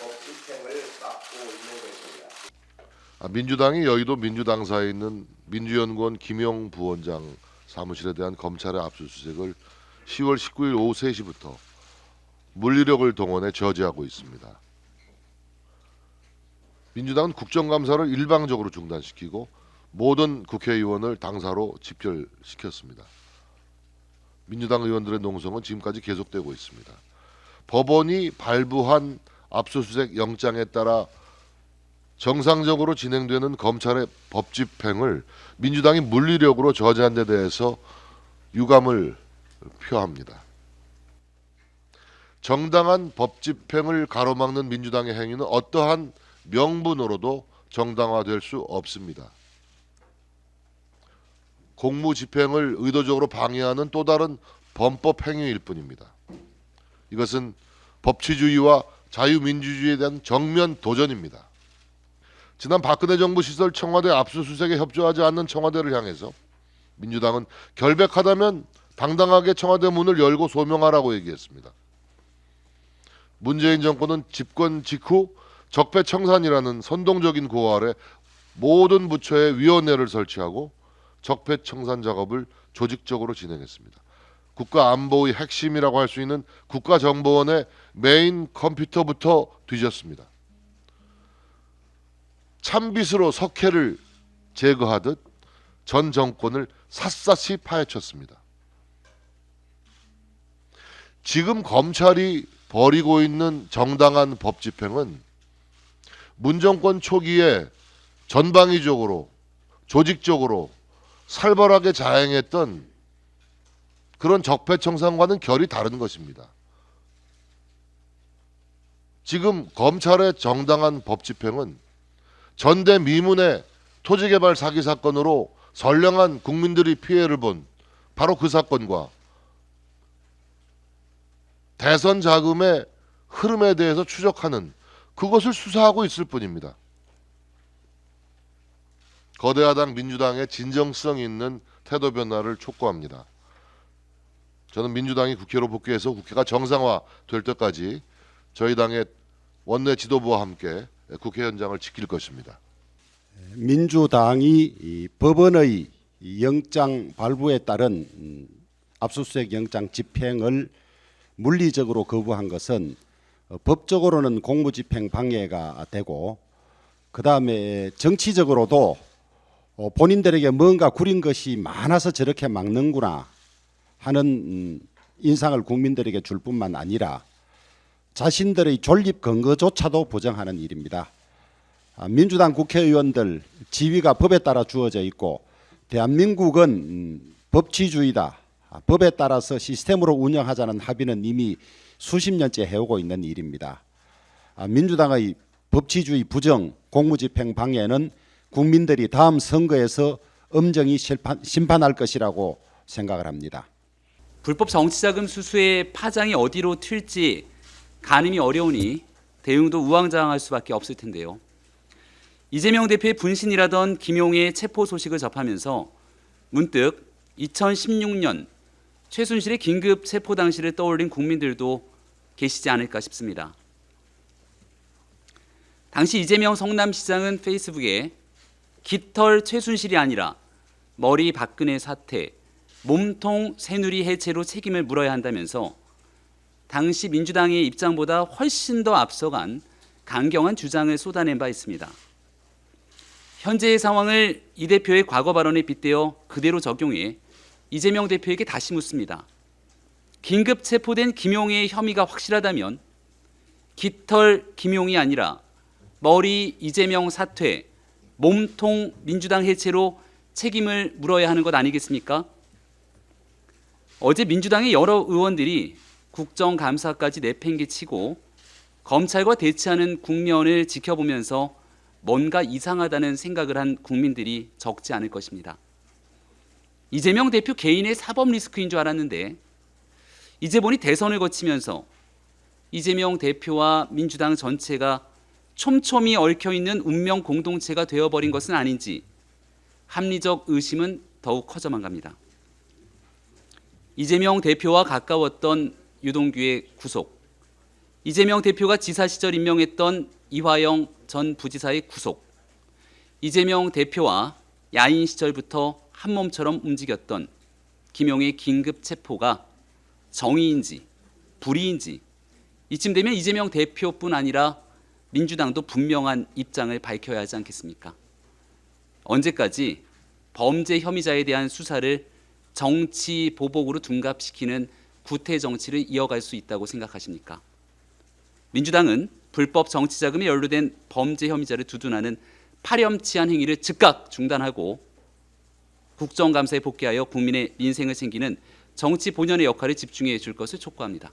법 집행을 막고 있는 것입니다. 민주당이 여의도 민주당사에 있는 민주연구원 김용 부원장 사무실에 대한 검찰의 압수수색을 10월 19일 오후 3시부터 물리력을 동원해 저지하고 있습니다. 민주당은 국정감사를 일방적으로 중단시키고 모든 국회의원을 당사로 집결시켰습니다. 민주당 의원들의 농성은 지금까지 계속되고 있습니다. 법원이 발부한 압수수색 영장에 따라 정상적으로 진행되는 검찰의 법 집행을 민주당이 물리력으로 저지한 데 대해서 유감을 표합니다. 정당한 법 집행을 가로막는 민주당의 행위는 어떠한 명분으로도 정당화될 수 없습니다. 공무 집행을 의도적으로 방해하는 또 다른 범법 행위일 뿐입니다. 이것은 법치주의와 자유민주주의에 대한 정면 도전입니다. 지난 박근혜 정부 시절 청와대 압수수색에 협조하지 않는 청와대를 향해서 민주당은 결백하다면 당당하게 청와대 문을 열고 소명하라고 얘기했습니다. 문재인 정권은 집권 직후 적폐청산이라는 선동적인 구호 아래 모든 부처에 위원회를 설치하고 적폐청산 작업을 조직적으로 진행했습니다. 국가안보의 핵심이라고 할 수 있는 국가정보원의 메인 컴퓨터부터 뒤졌습니다. 참빗으로 석회를 제거하듯 전 정권을 샅샅이 파헤쳤습니다. 지금 검찰이 벌이고 있는 정당한 법 집행은 문정권 초기에 전방위적으로 조직적으로 살벌하게 자행했던 그런 적폐청산과는 결이 다른 것입니다. 지금 검찰의 정당한 법 집행은 전대미문의 토지개발 사기 사건으로 선량한 국민들이 피해를 본 바로 그 사건과 대선 자금의 흐름에 대해서 추적하는 그것을 수사하고 있을 뿐입니다. 거대 야당 민주당의 진정성 있는 태도 변화를 촉구합니다. 저는 민주당이 국회로 복귀해서 국회가 정상화될 때까지 저희 당의 원내 지도부와 함께 국회 현장을 지킬 것입니다. 민주당이 이 법원의 영장 발부에 따른 압수수색 영장 집행을 물리적으로 거부한 것은 법적으로는 공무집행 방해가 되고 그다음에 정치적으로도 본인들에게 뭔가 구린 것이 많아서 저렇게 막는구나 하는 인상을 국민들에게 줄 뿐만 아니라 자신들의 존립 근거조차도 부정하는 일입니다. 민주당 국회의원들 지위가 법에 따라 주어져 있고 대한민국은 법치주의다. 법에 따라서 시스템으로 운영하자는 합의는 이미 수십 년째 해오고 있는 일입니다. 민주당의 법치주의 부정, 공무집행 방해는 국민들이 다음 선거에서 엄정히 심판할 것이라고 생각을 합니다. 불법 정치자금 수수의 파장이 어디로 튈지 가늠이 어려우니 대응도 우왕좌왕할 수밖에 없을 텐데요. 이재명 대표의 분신이라던 김용의 체포 소식을 접하면서 문득 2016년 최순실의 긴급 체포 당시를 떠올린 국민들도 계시지 않을까 싶습니다. 당시 이재명 성남시장은 페이스북에 깃털 최순실이 아니라 머리 박근혜 사태, 몸통 새누리 해체로 책임을 물어야 한다면서 당시 민주당의 입장보다 훨씬 더 앞서간 강경한 주장을 쏟아낸 바 있습니다. 현재의 상황을 이 대표의 과거 발언에 빗대어 그대로 적용해 이재명 대표에게 다시 묻습니다. 긴급 체포된 김용의 혐의가 확실하다면 깃털 김용이 아니라 머리 이재명 사퇴, 몸통 민주당 해체로 책임을 물어야 하는 것 아니겠습니까? 어제 민주당의 여러 의원들이 국정감사까지 내팽개치고 검찰과 대치하는 국면을 지켜보면서 뭔가 이상하다는 생각을 한 국민들이 적지 않을 것입니다. 이재명 대표 개인의 사법 리스크인 줄 알았는데 이제 보니 대선을 거치면서 이재명 대표와 민주당 전체가 촘촘히 얽혀있는 운명 공동체가 되어버린 것은 아닌지 합리적 의심은 더욱 커져만 갑니다. 이재명 대표와 가까웠던 유동규의 구속, 이재명 대표가 지사 시절 임명했던 이화영 전 부지사의 구속, 이재명 대표와 야인 시절부터 한 몸처럼 움직였던 김용의 긴급 체포가 정의인지 불의인지 이쯤 되면 이재명 대표뿐 아니라 민주당도 분명한 입장을 밝혀야 하지 않겠습니까? 언제까지 범죄 혐의자에 대한 수사를 정치 보복으로 둔갑시키는 구태 정치를 이어갈 수 있다고 생각하십니까? 민주당은 불법 정치 자금에 연루된 범죄 혐의자를 두둔하는 파렴치한 행위를 즉각 중단하고 국정감사에 복귀하여 국민의 민생을 챙기는 정치 본연의 역할에 집중해 줄 것을 촉구합니다.